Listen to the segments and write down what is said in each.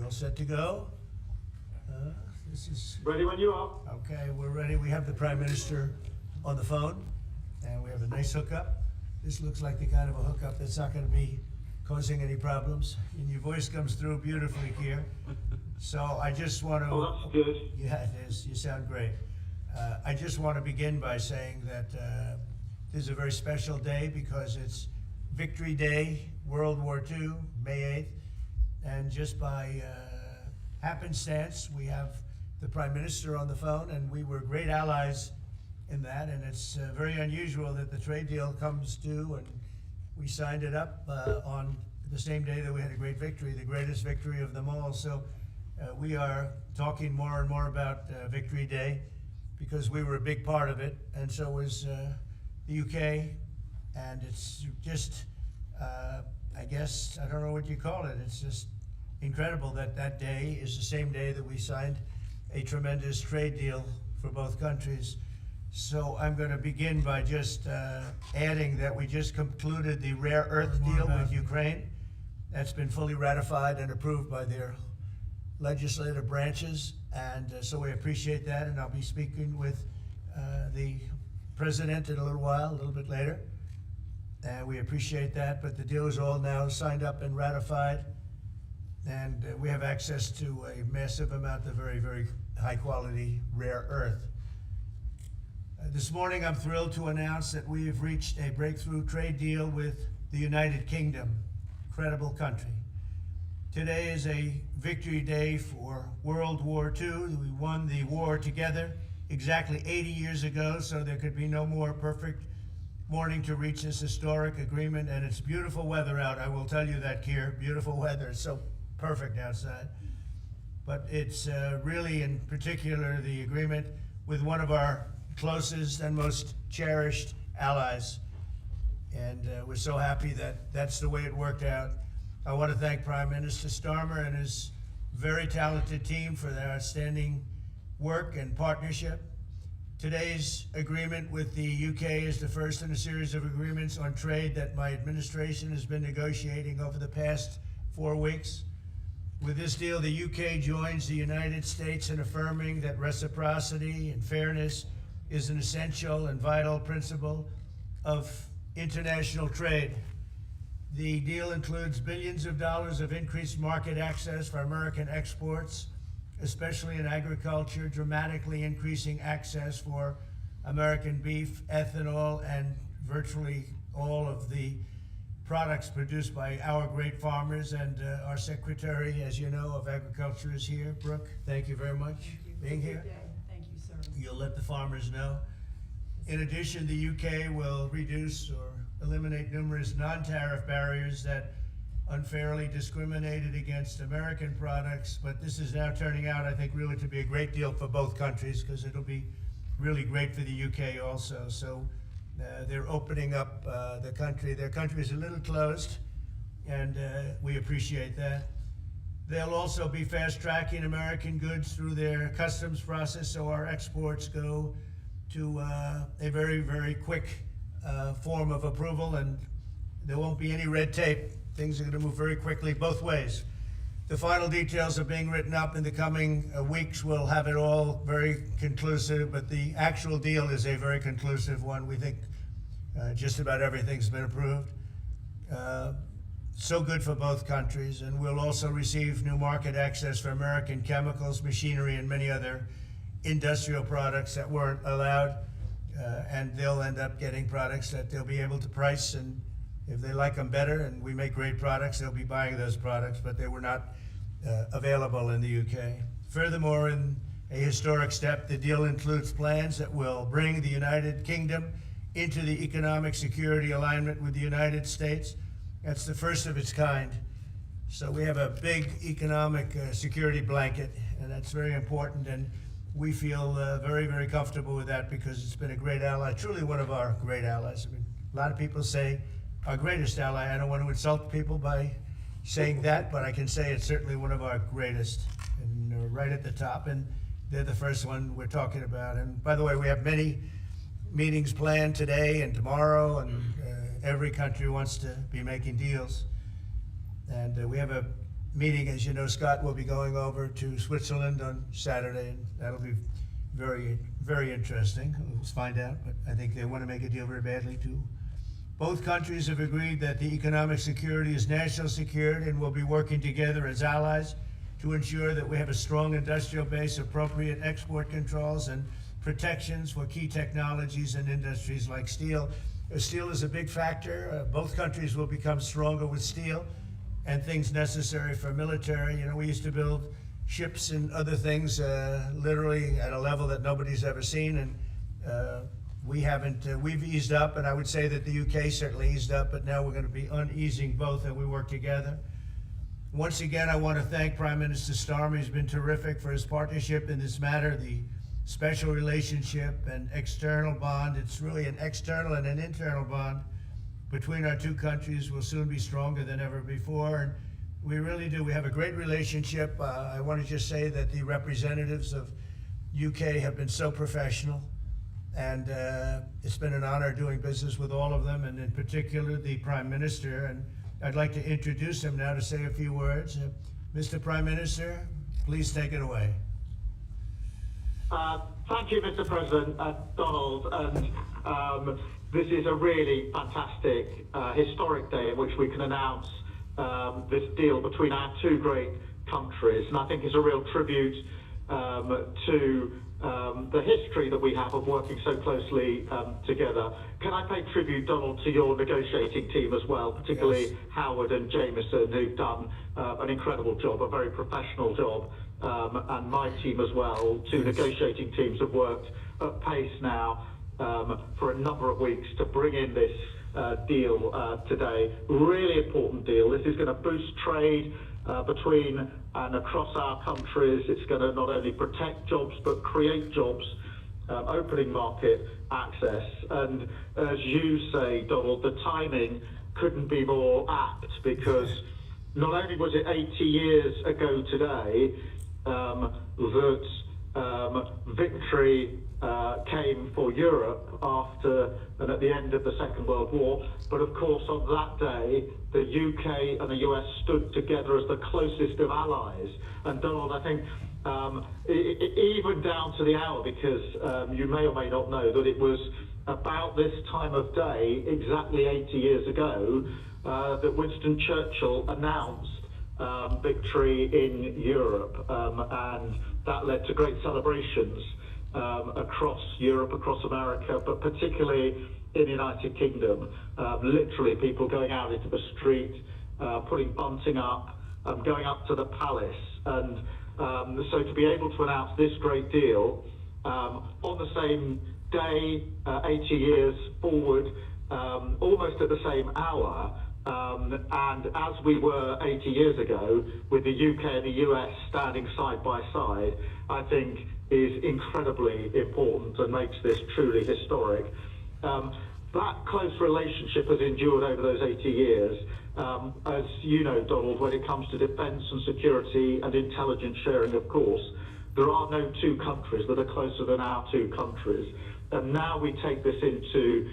all set to go? This is, Ready when you are. okay, we're ready. We have the Prime Minister on the phone, and we have a nice hookup. This looks like the kind of a hookup that's not gonna be causing any problems. And your voice comes through beautifully here. So I just want to. Oh, that's good. Yeah, it is. You sound great. I just want to begin by saying that this is a very special day because it's Victory Day, World War II, May 8th. And just by happenstance, we have the Prime Minister on the phone, and we were great allies in that. And it's very unusual that the trade deal comes due, and we signed it up on the same day that we had a great victory, the greatest victory of them all. So we are talking more and more about Victory Day because we were a big part of it, and so was the UK. And it's just, I guess, I don't know what you call it. It's just incredible that that day is the same day that we signed a tremendous trade deal for both countries. So I'm going to begin by just adding that we just concluded the rare earth deal with Ukraine. That's been fully ratified and approved by their legislative branches, and so we appreciate that, and I'll be speaking with the president in a little while, a little bit later, and we appreciate that. But the deal is all now signed up and ratified, and we have access to a massive amount of very, very high quality rare earth. This morning I'm thrilled to announce that we have reached a breakthrough trade deal with the United Kingdom, incredible country. Today is a victory day for World War II. We won the war together exactly 80 years ago, so there could be no more perfect morning to reach this historic agreement. And it's beautiful weather out, I will tell you that, Keir. Beautiful weather. It's so perfect outside. But it's really, in particular, the agreement with one of our closest and most cherished allies. And we're so happy that that's the way it worked out. I want to thank Prime Minister Starmer and his very talented team for their outstanding work and partnership. Today's agreement with the UK is the first in a series of agreements on trade that my administration has been negotiating over the past 4 weeks. With this deal, the UK joins the United States in affirming that reciprocity and fairness is an essential and vital principle of international trade. The deal includes billions of dollars of increased market access for American exports, especially in agriculture, dramatically increasing access for American beef, ethanol, and virtually all of the products produced by our great farmers. And our Secretary, as you know, of Agriculture is here. Brooke, thank you very much for being here. Thank you, sir. You'll let the farmers know. In addition, the UK will reduce or eliminate numerous non-tariff barriers that unfairly discriminated against American products. But this is now turning out, I think, really to be a great deal for both countries, because it'll be really great for the UK also. So they're opening up the country. Their country is a little closed, and we appreciate that. They'll also be fast-tracking American goods through their customs process, so our exports go to a very, very quick form of approval, and there won't be any red tape. Things are going to move very quickly both ways. The final details are being written up in the coming weeks. We'll have it all very conclusive, but the actual deal is a very conclusive one. We think just about everything's been approved. So good for both countries, and we'll also receive new market access for American chemicals, machinery, and many other industrial products that weren't allowed, and they'll end up getting products that they'll be able to price, and if they like them better and we make great products, they'll be buying those products, but they were not available in the UK. Furthermore, in a historic step, the deal includes plans that will bring the United Kingdom into the economic security alignment with the United States. That's the first of its kind. So we have a big economic security blanket, and that's very important, and we feel very, very comfortable with that because it's been a great ally, truly one of our great allies. I mean, a lot of people say our greatest ally. I don't want to insult people by saying that, but I can say it's certainly one of our greatest, and right at the top, and they're the first one we're talking about. And by the way, we have many meetings planned today and tomorrow, and every country wants to be making deals. And we have a meeting. As you know, Scott will be going over to Switzerland on Saturday, and that'll be very, very interesting. Let's find out, but I think they want to make a deal very badly too. Both countries have agreed that the economic security is national security and will be working together as allies to ensure that we have a strong industrial base, appropriate export controls, and protections for key technologies and industries like steel. Steel is a big factor. Both countries will become stronger with steel and things necessary for military. You know, we used to build ships and other things literally at a level that nobody's ever seen, and we haven't, we've eased up, and I would say that the UK certainly eased up, but now we're going to be uneasing both, and we work together. Once again, I want to thank Prime Minister Starmer. He's been terrific for his partnership in this matter. The special relationship and external bond, it's really an external and an internal bond between our two countries will soon be stronger than ever before. And we really do. We have a great relationship. I want to just say that the representatives of UK have been so professional, and it's been an honor doing business with all of them, and in particular the Prime Minister. And I'd like to introduce him now to say a few words. Mr. Prime Minister, please take it away. Thank you, Mr. President, Donald. And this is a really fantastic, historic day in which we can announce this deal between our two great countries. And I think it's a real tribute to the history that we have of working so closely together. Can I pay tribute, Donald, to your negotiating team as well, particularly yes, Howard and Jameson, who've done an incredible job, a very professional job, and my team as well. Two negotiating teams have worked at pace now for a number of weeks to bring in this deal today. Really important deal. This is going to boost trade between and across our countries. It's going to not only protect jobs but create jobs, opening market access. And as you say, Donald, the timing couldn't be more apt, because not only was it 80 years ago today that victory came for Europe after and at the end of the Second World War, but of course on that day the UK and the US stood together as the closest of allies. And Donald, I think even down to the hour, because you may or may not know that it was about this time of day, exactly 80 years ago, that Winston Churchill announced victory in Europe, and that led to great celebrations across Europe, across America, but particularly in the United Kingdom. Literally people going out into the street, putting bunting up, going up to the palace. And so to be able to announce this great deal on the same day, 80 years forward, almost at the same hour, and as we were 80 years ago, with the UK and the US standing side by side, I think is incredibly important and makes this truly historic. That close relationship has endured over those 80 years. As you know, Donald, when it comes to defence and security and intelligence sharing, of course, there are no two countries that are closer than our two countries. And now we take this into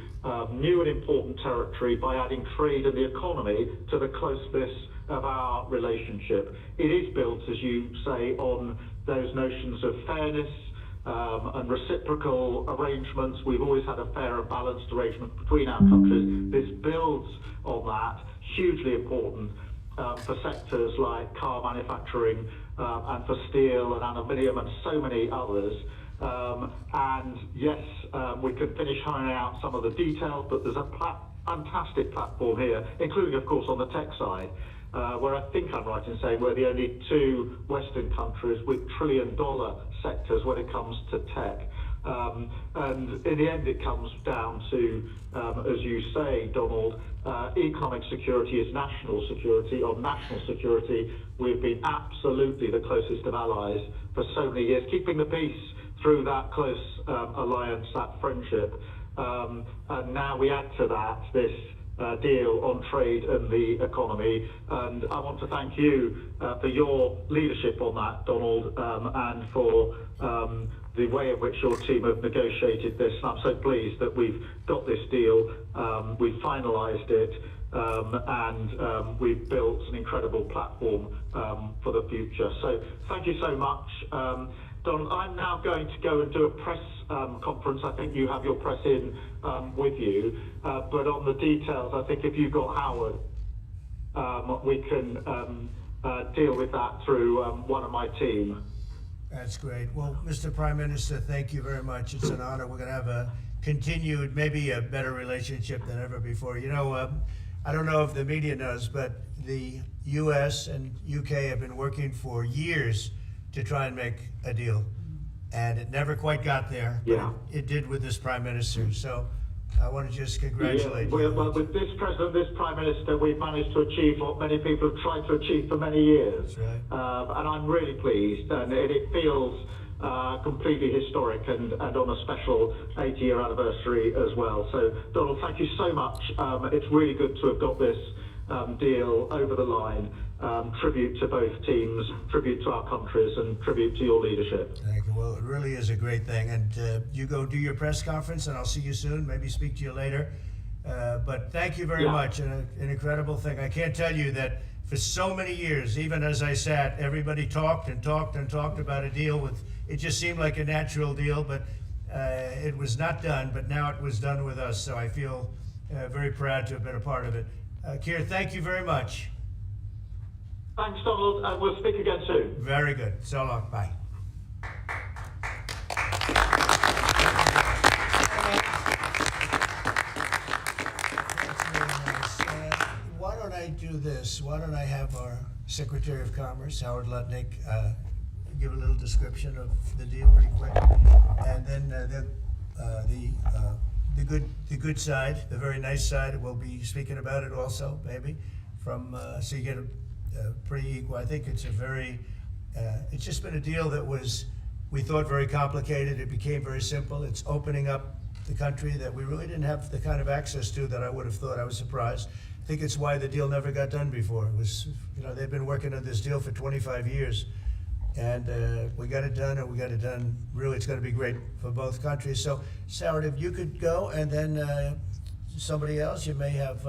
new and important territory by adding trade and the economy to the closeness of our relationship. It is built, as you say, on those notions of fairness and reciprocal arrangements. We've always had a fair and balanced arrangement between our countries. This builds on that, hugely important for sectors like car manufacturing and for steel and aluminium and so many others. And yes, we can finish ironing out some of the details, but there's a fantastic platform here, including, of course, on the tech side, where I think I'm right in saying we're the only two Western countries with trillion-dollar sectors when it comes to tech. And in the end, it comes down to, as you say, Donald, economic security is national security. On national security, we've been absolutely the closest of allies for so many years, keeping the peace through that close alliance, that friendship. And now we add to that this deal on trade and the economy. And I want to thank you for your leadership on that, Donald, and for the way in which your team have negotiated this. And I'm so pleased that we've got this deal, we've finalised it, and we've built an incredible platform for the future. So thank you so much. Donald, I'm now going to go and do a press conference. I think you have your press in with you, but on the details, I think if you've got Howard, we can deal with that through one of my team. That's great. Well, Mr. Prime Minister, thank you very much. It's an honor. We're going to have a continued, maybe a better relationship than ever before. You know, I don't know if the media knows, but the U.S. and U.K. have been working for years to try and make a deal. And it never quite got there, but Yeah. it did with this Prime Minister. So I want to just congratulate Yeah, you. well, with this president, this prime minister, we've managed to achieve what many people have tried to achieve for many years. That's right. And I'm really pleased, and it feels completely historic and on a special 80-year anniversary as well. So, Donald, thank you so much. It's really good to have got this deal over the line. Tribute to both teams, tribute to our countries, and tribute to your leadership. Thank you. Well, it really is a great thing. And you go do your press conference, and I'll see you soon. Maybe speak to you later. But thank you very much. An incredible thing. I can't tell you that for so many years, even as I sat, everybody talked and talked and talked about a deal with. It just seemed like a natural deal, but it was not done. But now it was done with us. So I feel very proud to have been a part of it. Keir, thank you very much. Thanks, Donald, and we'll speak again soon. Very good. So long. Bye. That's very nice. Why don't I do this? Why don't I have our Secretary of Commerce, Howard Lutnick, give a little description of the deal pretty quick, and then the good side, the very nice side, we'll be speaking about it also, maybe, from so you get a pretty equal. I think it's a very, it's just been a deal that was, we thought, very complicated. It became very simple. It's opening up the country that we really didn't have the kind of access to that I would have thought. I was surprised. I think it's why the deal never got done before. It was, you know, they've been working on this deal for 25 years. And we got it done, and we got it done. Really, it's going to be great for both countries. So, Howard, if you could go, and then somebody else, you may have,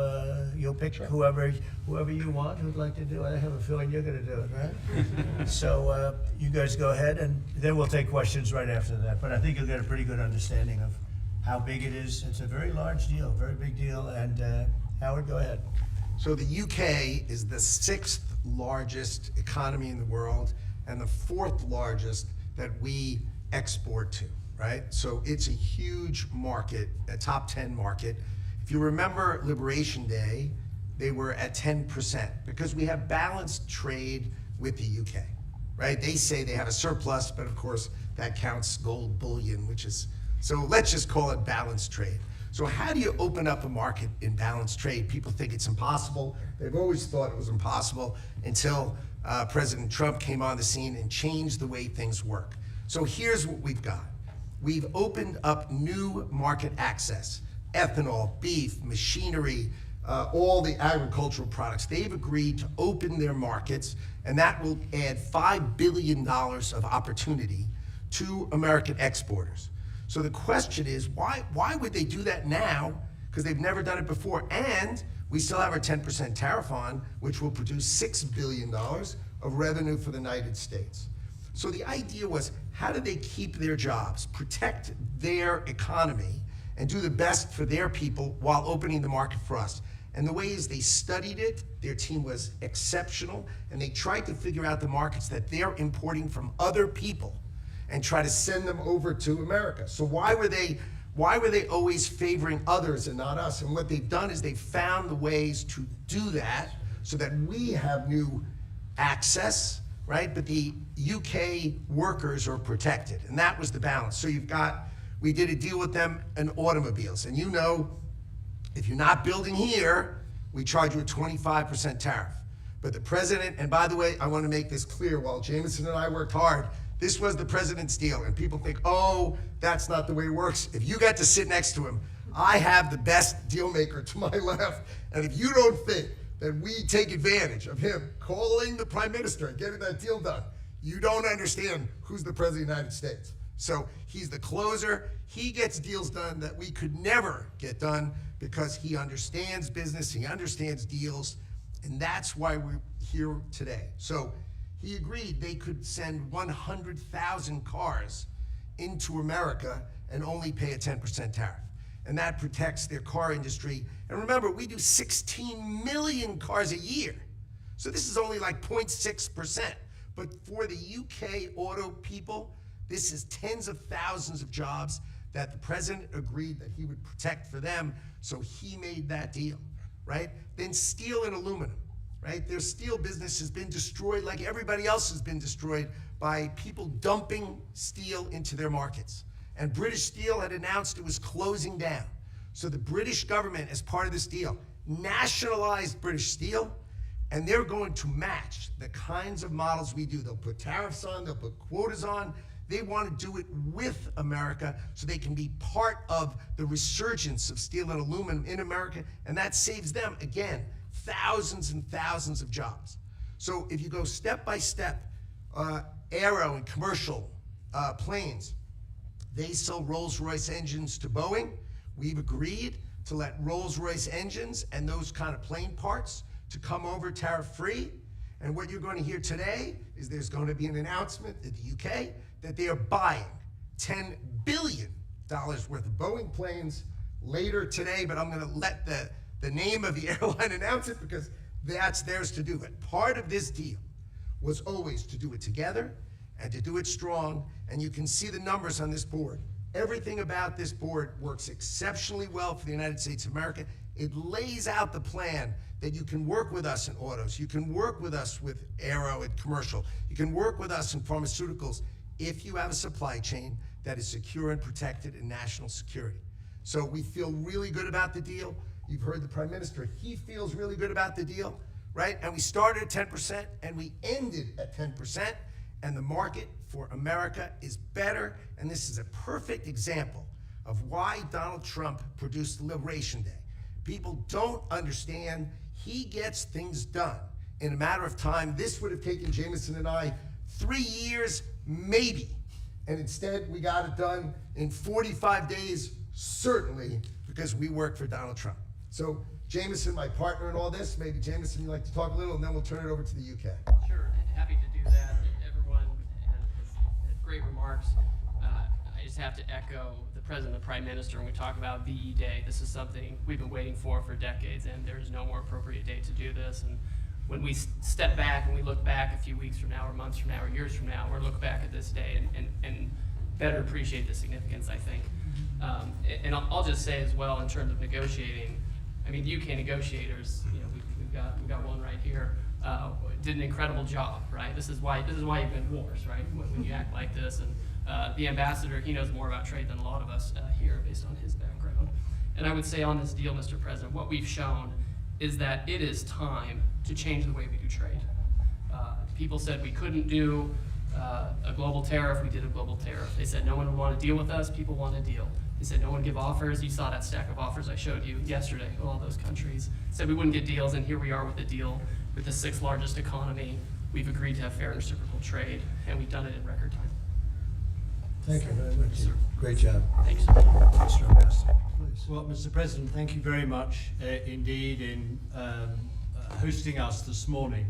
you'll pick whoever you want who'd like to do it. I have a feeling you're going to do it, right? So you guys go ahead, and then we'll take questions right after that. But I think you'll get a pretty good understanding of how big it is. It's a very large deal, very big deal. And Howard, go ahead. So the UK is the 6th largest economy in the world and the 4th largest that we export to, right? So it's a huge market, a top 10 market. If you remember Liberation Day, they were at 10% because we have balanced trade with the UK, right? They say they have a surplus, but of course that counts gold bullion, which is, so let's just call it balanced trade. So how do you open up a market in balanced trade? People think it's impossible. They've always thought it was impossible until President Trump came on the scene and changed the way things work. So here's what we've got. We've opened up new market access, ethanol, beef, machinery, all the agricultural products. They've agreed to open their markets, and that will add $5 billion of opportunity to American exporters. So the question is, why would they do that now? Because they've never done it before. And we still have our 10% tariff on, which will produce $6 billion of revenue for the United States. So the idea was, how do they keep their jobs, protect their economy, and do the best for their people while opening the market for us? And the way is they studied it, their team was exceptional, and they tried to figure out the markets that they're importing from other people and try to send them over to America. So why were they always favoring others and not us? And what they've done is they've found the ways to do that so that we have new access, right? But the UK workers are protected, and that was the balance. So we did a deal with them in automobiles, and you know, if you're not building here, we charge you a 25% tariff. But the president, and by the way, I want to make this clear, while Jameson and I worked hard, this was the president's deal, and people think, oh, that's not the way it works. If you got to sit next to him, I have the best deal maker to my left, and if you don't think that we take advantage of him calling the prime minister and getting that deal done, you don't understand who's the president of the United States. So he's the closer. He gets deals done that we could never get done because he understands business, he understands deals, and that's why we're here today. So he agreed they could send 100,000 cars into America and only pay a 10% tariff. And that protects their car industry. And remember, we do 16 million cars a year. So this is only like 0.6%. But for the UK auto people, this is tens of thousands of jobs that the president agreed that he would protect for them, so he made that deal, right? Then steel and aluminum, right? Their steel business has been destroyed like everybody else has been destroyed by people dumping steel into their markets. And British Steel had announced it was closing down. So the British government, as part of this deal, nationalized British Steel, and they're going to match the kinds of models we do. They'll put tariffs on, they'll put quotas on. They want to do it with America so they can be part of the resurgence of steel and aluminum in America, and that saves them, again, thousands and thousands of jobs. So if you go step by step, aero and commercial planes, they sell Rolls-Royce engines to Boeing. We've agreed to let Rolls-Royce engines and those kind of plane parts to come over tariff-free. And what you're going to hear today is there's going to be an announcement in the UK that they are buying $10 billion worth of Boeing planes later today, but I'm going to let the name of the airline announce it because that's theirs to do it. Part of this deal was always to do it together and to do it strong, and you can see the numbers on this board. Everything about this board works exceptionally well for the United States of America. It lays out the plan that you can work with us in autos, you can work with us with aero and commercial, you can work with us in pharmaceuticals if you have a supply chain that is secure and protected in national security. So we feel really good about the deal. You've heard the Prime Minister, he feels really good about the deal, right? And we started at 10% and we ended at 10%, and the market for America is better, and this is a perfect example of why Donald Trump produced Liberation Day. People don't understand he gets things done in a matter of time. This would have taken Jameson and I 3 years, maybe. And instead, we got it done in 45 days, certainly, because we work for Donald Trump. So, Jameson, my partner in all this, maybe Jameson, you'd like to talk a little, and then we'll turn it over to the UK. Sure, happy to do that. Everyone had great remarks. I just have to echo the President and the Prime Minister when we talk about VE Day. This is something we've been waiting for decades, and there's no more appropriate day to do this. And when we step back and we look back a few weeks from now, or months from now, or years from now, we'll look back at this day and better appreciate the significance, I think. And I'll just say as well, in terms of negotiating, I mean, UK negotiators, you know, we've got one right here, did an incredible job, right? This is why you've been wars, right? When you act like this, and the ambassador, he knows more about trade than a lot of us here, based on his background. And I would say on this deal, Mr. President, what we've shown is that it is time to change the way we do trade. People said we couldn't do a global tariff. We did a global tariff. They said no one would want to deal with us. People want a deal. They said no one give offers. You saw that stack of offers I showed you yesterday, all those countries. Said we wouldn't get deals, and here we are with a deal with the 6th largest economy. We've agreed to have fair and reciprocal trade, and we've done it in record time. Thank you very much. Sir. Great job. Thanks. Mr. Ambassador, please. Well, Mr. President, thank you very much indeed in hosting us this morning.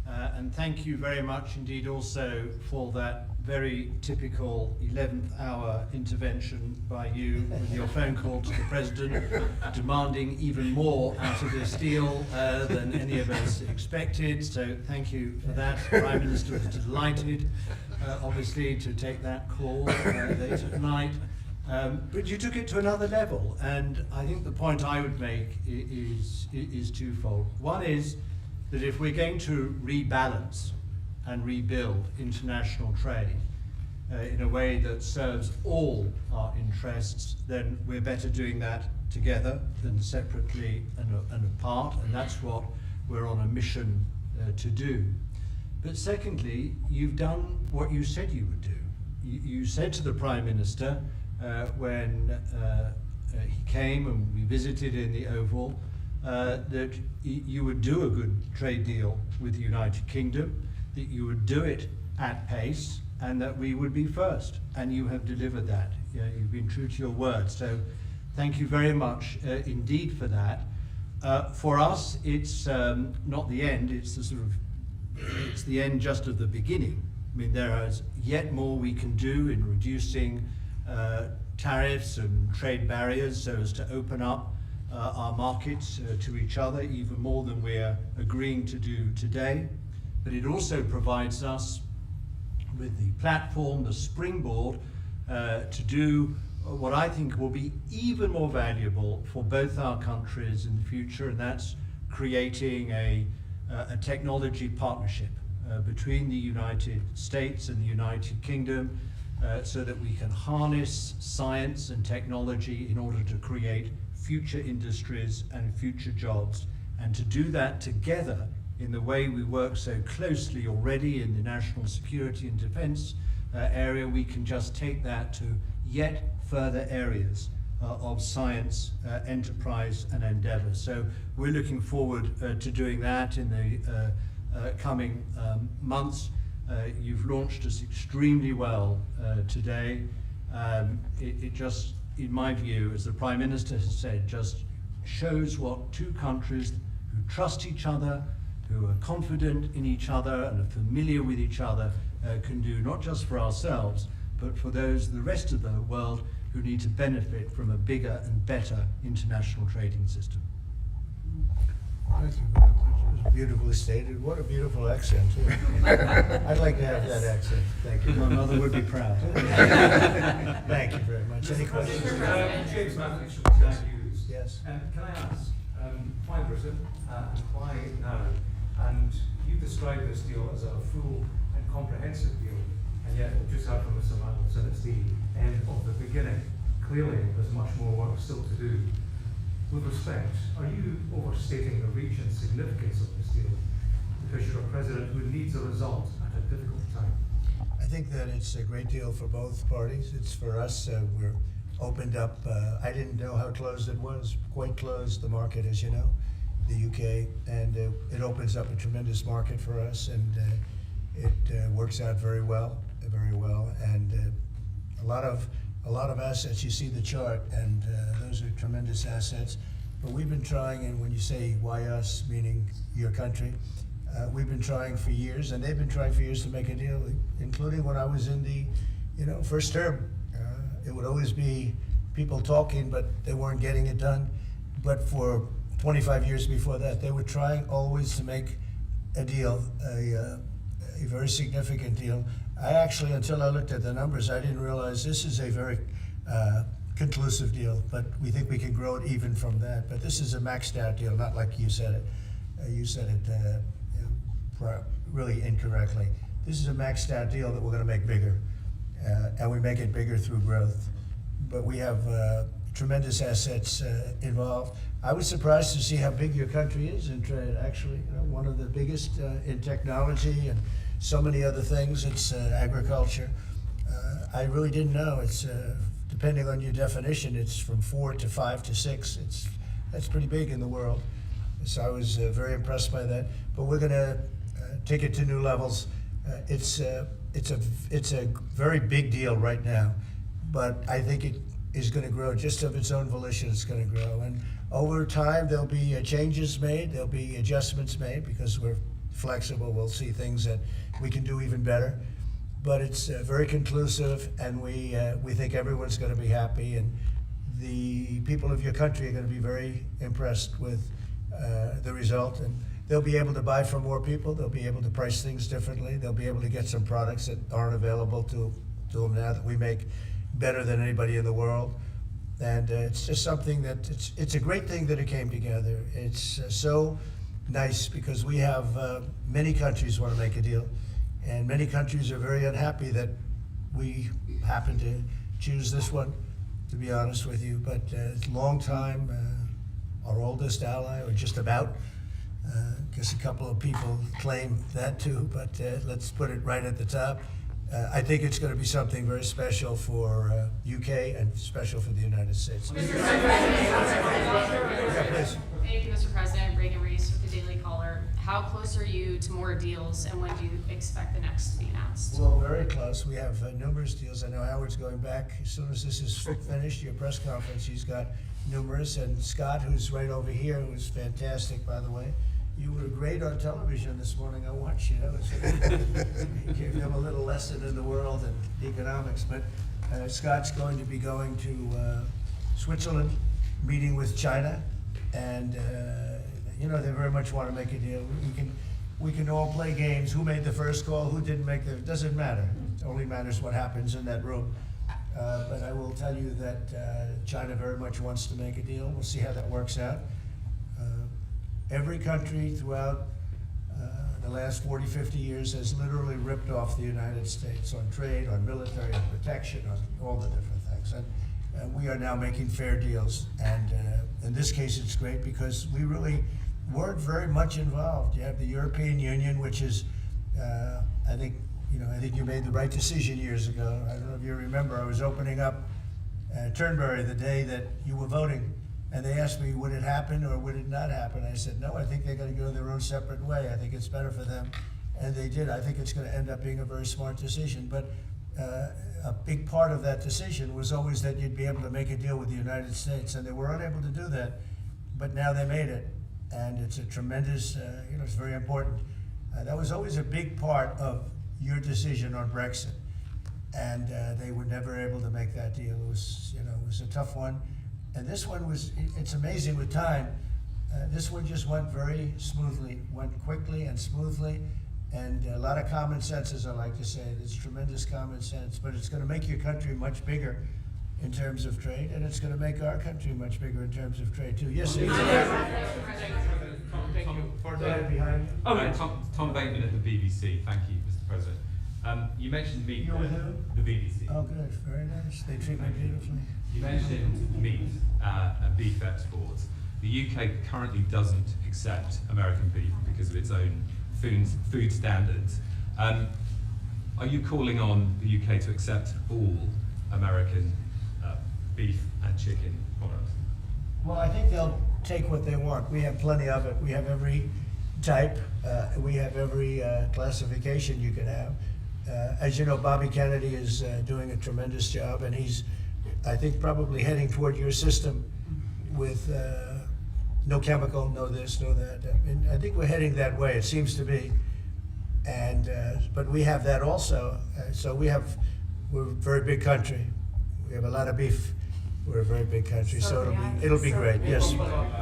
And thank you very much indeed also for that very typical 11th hour intervention by you with your phone call to the President, demanding even more out of this deal than any of us expected. So thank you for that. The Prime Minister was delighted, obviously, to take that call late at night. But you took it to another level, and I think the point I would make is twofold. One is that if we're going to rebalance and rebuild international trade in a way that serves all our interests, then we're better doing that together than separately and apart, and that's what we're on a mission to do. But secondly, you've done what you said you would do. You said to the Prime Minister when he came and we visited in the Oval that you would do a good trade deal with the United Kingdom, that you would do it at pace, and that we would be first, and you have delivered that. You've been true to your word, so thank you very much indeed for that. For us, it's not the end, it's the end just of the beginning. I mean, there is yet more we can do in reducing tariffs and trade barriers so as to open up our markets to each other even more than we're agreeing to do today. But it also provides us with the platform, the springboard, to do what I think will be even more valuable for both our countries in the future, and that's creating a technology partnership between the United States and the United Kingdom, so that we can harness science and technology in order to create future industries and future jobs, and to do that together in the way we work so closely already in the national security and defense area. We can just take that to yet further areas of science, enterprise and endeavor. So we're looking forward to doing that in the coming months. You've launched us extremely well today. It just, in my view, as the Prime Minister has said, just shows what two countries who trust each other, who are confident in each other and are familiar with each other can do, not just for ourselves, but for the rest of the world who need to benefit from a bigger and better international trading system. Thank you very much. It was beautifully stated. What a beautiful accent, too. I'd like to have that accent. Thank you. My mother would be proud. Thank you very much. Any questions? James Matthews from Sky News. Yes. Can I ask, why Britain and why now? And you described this deal as a full and comprehensive deal, and yet we've just heard from Mr. Mandelson, it's the end of the beginning. Clearly, there's much more work still to do. With respect, are you overstating the reach and significance of this deal because you're a president who needs a result at a difficult time? I think that it's a great deal for both parties. It's for us. We're opened up. I didn't know how closed it was. Quite closed, the market, as you know, the UK, and it opens up a tremendous market for us, and it works out very well, and a lot of assets. You see the chart, and those are tremendous assets. But we've been trying, and when you say why us, meaning your country, we've been trying for years, and they've been trying for years to make a deal, including when I was in the, first term. It would always be people talking, but they weren't getting it done. But for 25 years before that, they were trying always to make a deal, a very significant deal. I actually, until I looked at the numbers, I didn't realize this is a very conclusive deal, but we think we can grow it even from that. But this is a maxed out deal, not like you said it. You said it really incorrectly. This is a maxed out deal that we're going to make bigger, and we make it bigger through growth. But we have tremendous assets involved. I was surprised to see how big your country is in trade, actually. One of the biggest in technology and so many other things. It's agriculture. I really didn't know. It's depending on your definition, it's from 4 to 5 to 6. That's pretty big in the world. So I was very impressed by that. But we're going to take it to new levels. It's a very big deal right now, but I think it is going to grow just of its own volition. It's going to grow, and over time there'll be changes made. There'll be adjustments made because we're flexible. We'll see things that we can do even better. But it's very conclusive, and we think everyone's going to be happy, and the people of your country are going to be very impressed with the result, and they'll be able to buy from more people. They'll be able to price things differently. They'll be able to get some products that aren't available to them now that we make better than anybody in the world. And it's just something that it's a great thing that it came together. It's so nice because we have many countries want to make a deal, and many countries are very unhappy that we happen to choose this one, to be honest with you. But it's a long time, our oldest ally, or just about. I guess a couple of people claim that too, but let's put it right at the top. I think it's going to be something very special for UK and special for the United States. Thank you, Mr. President. Reagan Reese with the Daily Caller. How close are you to more deals, and when do you expect the next to be announced? Well, very close. We have numerous deals. I know Howard's going back. As soon as this is finished, your press conference, he's got numerous. And Scott, who's right over here, who's fantastic, by the way. You were great on television this morning. I watched you. That was you gave them a little lesson in the world and economics. But Scott's going to be going to Switzerland, meeting with China, and you know, they very much want to make a deal. We can all play games. Who made the first call? Who didn't make the? It doesn't matter. It only matters what happens in that room. But I will tell you that China very much wants to make a deal. We'll see how that works out. Every country throughout the last 40, 50 years has literally ripped off the United States on trade, on military, on protection, on all the different things. And we are now making fair deals. And in this case, it's great because we really weren't very much involved. You have the European Union, which is, I think you made the right decision years ago. I don't know if you remember, I was opening up Turnberry the day that you were voting. And they asked me, would it happen or would it not happen? I said, no, I think they're going to go their own separate way. I think it's better for them. And they did. I think it's going to end up being a very smart decision. But a big part of that decision was always that you'd be able to make a deal with the United States. And they were unable to do that. But now they made it. And it's a tremendous, it's very important. That was always a big part of your decision on Brexit. And they were never able to make that deal. It was a tough one. And this one it's amazing with time. This one just went very smoothly, went quickly and smoothly, and a lot of common sense, as I like to say. There's tremendous common sense, but it's going to make your country much bigger in terms of trade, and it's going to make our country much bigger in terms of trade too. Yes, sir. Thank you. Right behind you. Tom Bateman at the BBC. Thank you, Mr. President. You mentioned meat. You're with who? The BBC. Oh, good. Very nice. They treat me beautifully. You mentioned meat and beef exports. The UK currently doesn't accept American beef because of its own food standards. Are you calling on the UK to accept all American beef and chicken products? Well, I think they'll take what they want. We have plenty of it. We have every type. We have every classification you can have. As you know, Bobby Kennedy is doing a tremendous job, and he's, I think, probably heading toward your system with no chemical, no this, no that. I think we're heading that way. It seems to be, and but we have that also. So we're a very big country. We have a lot of beef. We're a very big country, so it'll be great. Yes,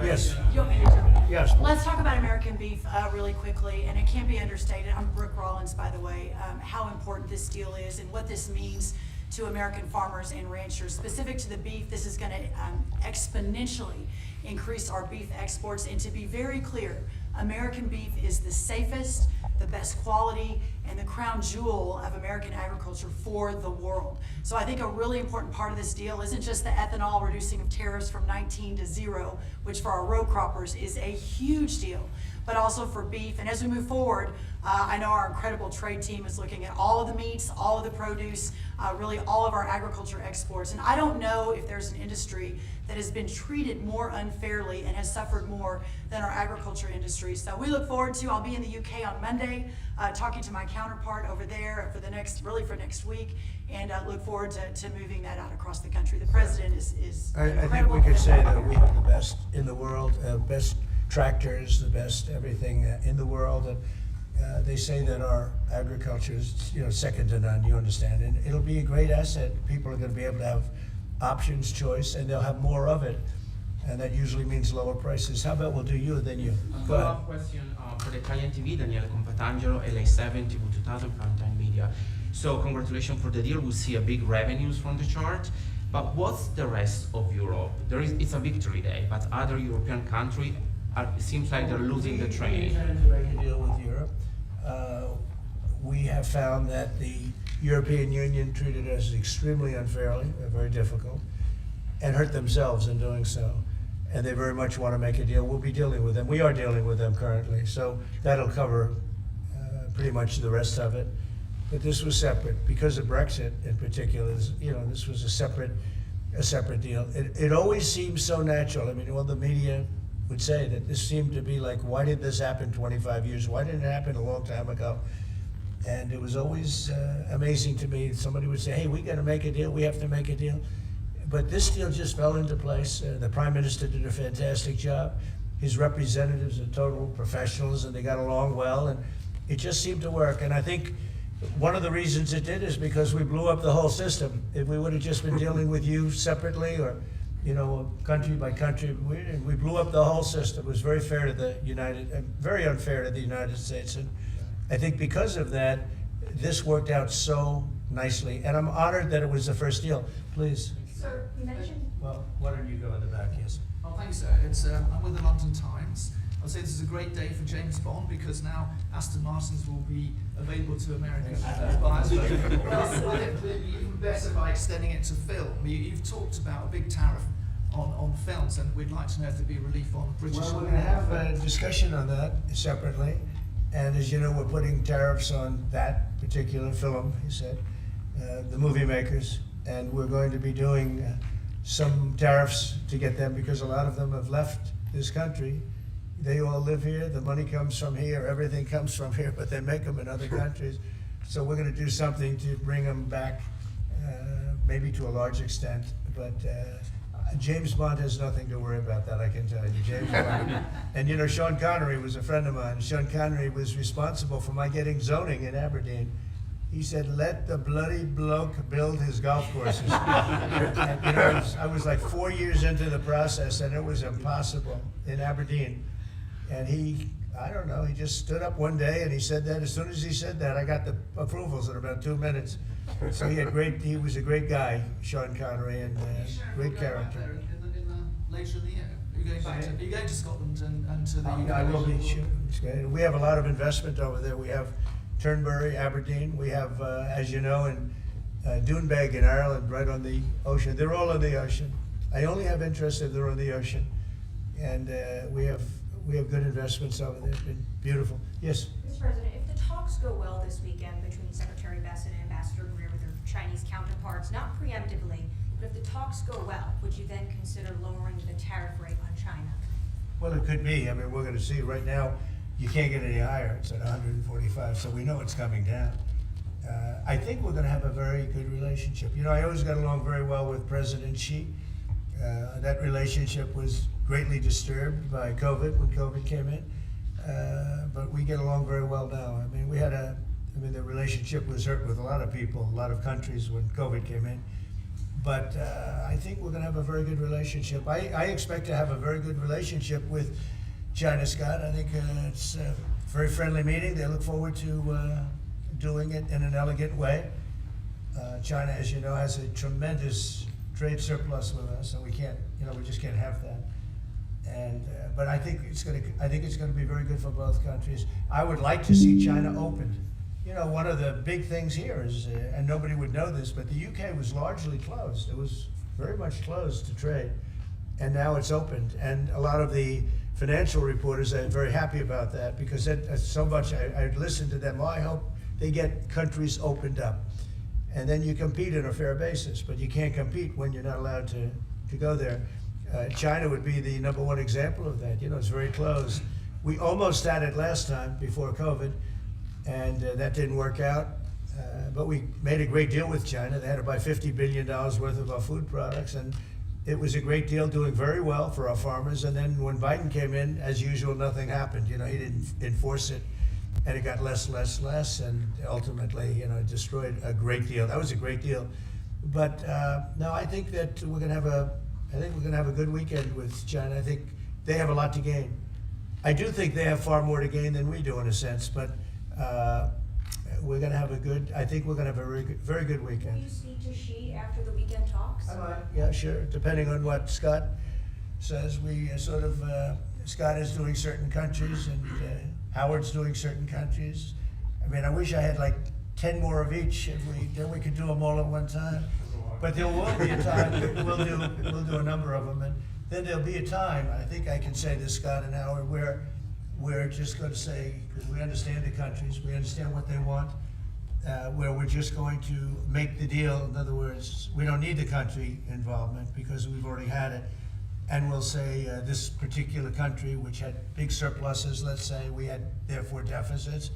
yes, You want me to jump in? yes. Let's talk about American beef really quickly, and it can't be understated. I'm Brooke Rollins, by the way, how important this deal is and what this means to American farmers and ranchers. Specific to the beef, this is going to exponentially increase our beef exports. And to be very clear, American beef is the safest, the best quality, and the crown jewel of American agriculture for the world. So I think a really important part of this deal isn't just the ethanol reducing of tariffs from 19 to 0, which for our row croppers is a huge deal, but also for beef. And as we move forward, I know our incredible trade team is looking at all of the meats, all of the produce, really all of our agriculture exports. And I don't know if there's an industry that has been treated more unfairly and has suffered more than our agriculture industry. So we look forward to, I'll be in the UK on Monday, talking to my counterpart over there for next week, and look forward to moving that out across the country. The president is I think incredible. we could say that we have the best in the world, best tractors, the best everything in the world. And they say that our agriculture is, second to none. You understand, and it'll be a great asset. People are going to be able to have options, choice, and they'll have more of it, and that usually means lower prices. How about we'll do you, then you. Go ahead. Follow-up question for the Italian TV, Daniele Compatangelo, LA7, TV 2000, Primetime Media. So congratulations for the deal. We see a big revenues from the chart. But what's the rest of Europe? It's a victory day, but other European countries, it seems like they're losing the We train. intend to make a deal with Europe. We have found that the European Union treated us extremely unfairly, very difficult, and hurt themselves in doing so. And they very much want to make a deal. We'll be dealing with them. We are dealing with them currently. So that'll cover pretty much the rest of it. But this was separate because of Brexit in particular. This was a separate deal. It always seems so natural. I mean, all the media would say that this seemed to be like, why did this happen 25 years? Why didn't it happen a long time ago? And it was always amazing to me. Somebody would say, hey, we got to make a deal. We have to make a deal. But this deal just fell into place. The Prime Minister did a fantastic job. His representatives are total professionals, and they got along well, and it just seemed to work. And I think one of the reasons it did is because we blew up the whole system. If we would have just been dealing with you separately, or country by country, we blew up the whole system. It was very fair to the very unfair to the United States. And I think because of that, this worked out so nicely. And I'm honored that it was the first deal. Please. Sir, you mentioned. Well, why don't you go in the back, yes? Oh, thanks, sir. I'm with the London Times. I'd say this is a great day for James Bond because now Aston Martins will be available to American buyers. Well, it'd be even better by extending it to film. You've talked about a big tariff on films, and we'd like to know if there'd be relief on British. Well, we're going to have a discussion on that separately. And as you know, we're putting tariffs on that particular film, he said, the movie makers. And we're going to be doing some tariffs to get them, because a lot of them have left this country. They all live here, the money comes from here, everything comes from here, but they make them in other countries. So we're going to do something to bring them back, maybe to a large extent. But James Bond has nothing to worry about that, I can tell you. James Bond. And Sean Connery was a friend of mine. Sean Connery was responsible for my getting zoning in Aberdeen. He said, let the bloody bloke build his golf courses. I was like 4 years into the process, and it was impossible in Aberdeen. And he just stood up one day and he said that. As soon as he said that, I got the approvals in about 2 minutes. So he was a great guy, Sean Connery, and great character. Later in the year, are you going to Scotland and to the UK? I will be, sure. We have a lot of investment over there. We have Turnberry, Aberdeen. We have, as you know, in Doonbeg in Ireland, right on the ocean. They're all on the ocean. I only have interest if they're on the ocean. And we have good investments over there. It's been beautiful. Yes? Mr. President, if the talks go well this weekend between Secretary Bessent and Ambassador Greer with their Chinese counterparts, not preemptively, but if the talks go well, would you then consider lowering the tariff rate on China? Well, it could be. I mean, we're going to see. Right now, you can't get any higher. It's at 145, so we know it's coming down. I think we're going to have a very good relationship. I always got along very well with President Xi. That relationship was greatly disturbed by COVID when COVID came in, but we get along very well now. I mean, the relationship was hurt with a lot of people, a lot of countries when COVID came in. But I think we're going to have a very good relationship. I expect to have a very good relationship with China, Scott. I think it's a very friendly meeting. They look forward to doing it in an elegant way. China, as you know, has a tremendous trade surplus with us, and we just can't have that. And but I think it's going to be very good for both countries. I would like to see China opened. One of the big things here is, and nobody would know this, but the UK was largely closed. It was very much closed to trade, and now it's opened. And a lot of the financial reporters are very happy about that, because that's so much. I listened to them. Well, I hope they get countries opened up, and then you compete on a fair basis. But you can't compete when you're not allowed to go there. China would be the #1 example of that. It's very closed. We almost had it last time before COVID, and that didn't work out. But we made a great deal with China. They had to buy $50 billion worth of our food products, and it was a great deal, doing very well for our farmers. And then when Biden came in, as usual, nothing happened. He didn't enforce it, and it got less, and ultimately, it destroyed a great deal. That was a great deal. But no, I think that we're going to have a good weekend with China. I think they have a lot to gain. I do think they have far more to gain than we do, in a sense. But we're going to have I think we're going to have a very good weekend. Will you speak to Xi after the weekend talks? Yeah, sure. Depending on what Scott says, we Scott is doing certain countries, and Howard's doing certain countries. I mean, I wish I had like 10 more of each. Then we could do them all at one time. But there will be a time. We'll do a number of them, and then there'll be a time. I think I can say this, Scott and Howard, where we're just going to say, because we understand the countries, we understand what they want, where we're just going to make the deal. In other words, we don't need the country involvement because we've already had it. and we'll say this particular country, which had big surpluses, let's say, we had therefore deficits,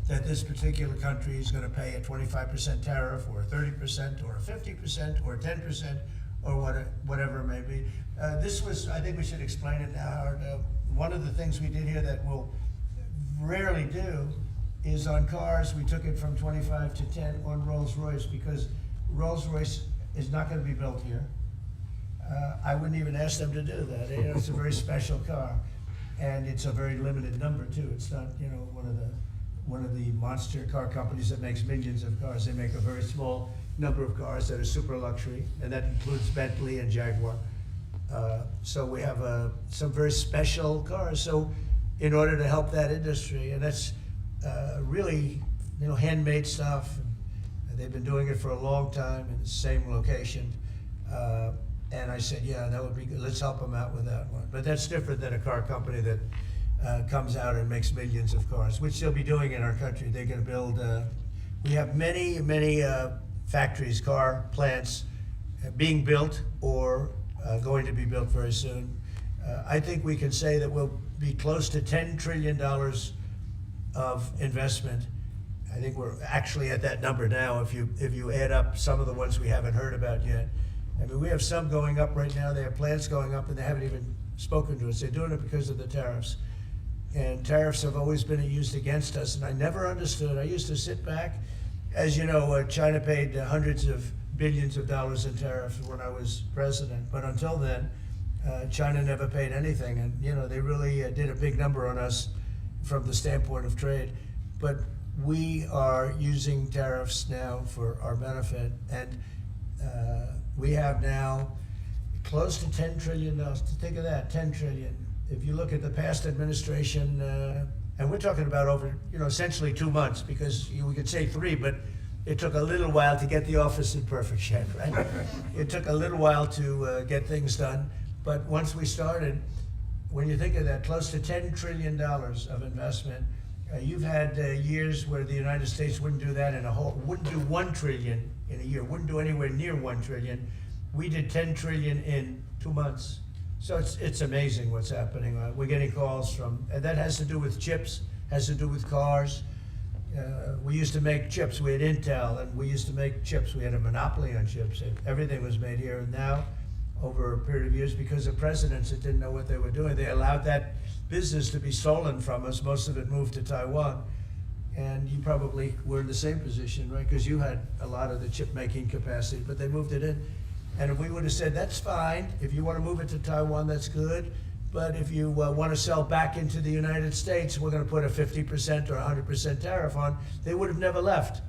that this particular country is going to pay a 25% tariff, or a 30%, or a 50%, or 10%, or whatever it may be. This was, I think we should explain it now, Howard. One of the things we did here that we'll rarely do is on cars, we took it from 25 to 10 on Rolls-Royce, because Rolls-Royce is not going to be built here. I wouldn't even ask them to do that. You know, it's a very special car, and it's a very limited number too. It's not, you know, one of the monster car companies that makes millions of cars. They make a very small number of cars that are super luxury, and that includes Bentley and Jaguar. So we have some very special cars. So in order to help that industry, and that's really, you know, handmade stuff. And they've been doing it for a long time in the same location. And I said, yeah, that would be good. Let's help them out with that one. But that's different than a car company that comes out and makes millions of cars, which they'll be doing in our country. They're going to build, we have many factories, car plants being built or going to be built very soon. I think we can say that we'll be close to $10 trillion of investment. I think we're actually at that number now if you add up some of the ones we haven't heard about yet. I mean, we have some going up right now. They have plants going up and they haven't even spoken to us. They're doing it because of the tariffs. And tariffs have always been used against us, and I never understood. I used to sit back. As you know, China paid hundreds of billions of dollars in tariffs when I was president, but until then, China never paid anything, and you know, they really did a big number on us from the standpoint of trade. But we are using tariffs now for our benefit, and we have now close to $10 trillion. Think of that, 10 trillion. If you look at the past administration, and we're talking about over, you know, essentially 2 months, because we could say 3, but it took a little while to get the office in perfect shape, right? It took a little while to get things done, but once we started, when you think of that, close to $10 trillion of investment, you've had years where the United States wouldn't do that wouldn't do 1 trillion in a year, wouldn't do anywhere near 1 trillion. We did 10 trillion in 2 months. So it's amazing what's happening. We're getting calls from, and that has to do with chips, has to do with cars. We used to make chips. We had Intel, and we used to make chips. We had a monopoly on chips. Everything was made here. And now, over a period of years, because of presidents that didn't know what they were doing, they allowed that business to be stolen from us. Most of it moved to Taiwan. And you probably were in the same position, right? Because you had a lot of the chip making capacity, but they moved it in. And if we would have said, that's fine, if you want to move it to Taiwan, that's good, but if you want to sell back into the United States, we're going to put a 50% or 100% tariff on, they would have never left.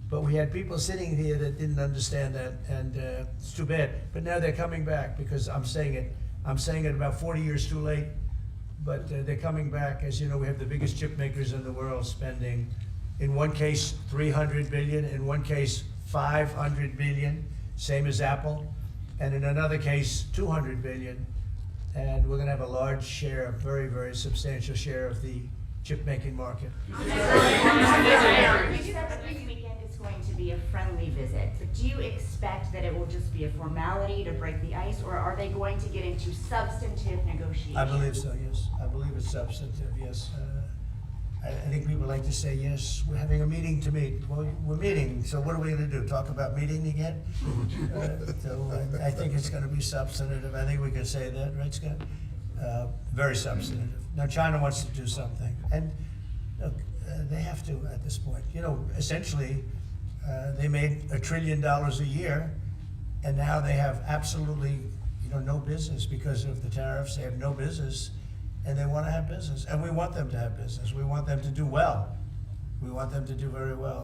But we had people sitting here that didn't understand that, and it's too bad. But now they're coming back, because I'm saying it about 40 years too late, but they're coming back. As you know, we have the biggest chip makers in the world spending, in one case, $300 billion, in one case, $500 billion. Same as Apple, and in another case, $200 billion, and we're going to have a large share, a very, very substantial share of the chip-making market. You said that this weekend is going to be a friendly visit, but do you expect that it will just be a formality to break the ice, or are they going to get into substantive negotiations? I believe so, yes. I believe it's substantive, yes. I think people like to say, yes, we're having a meeting to meet. Well, we're meeting, so what are we going to do? Talk about meeting again? So I think it's going to be substantive. I think we can say that, right, Scott? Very substantive. Now, China wants to do something, and look, they have to at this point. You know, essentially, they made $1 trillion a year, and now they have absolutely, you know, no business because of the tariffs. They have no business. And they want to have business, and we want them to have business. We want them to do well. We want them to do very well.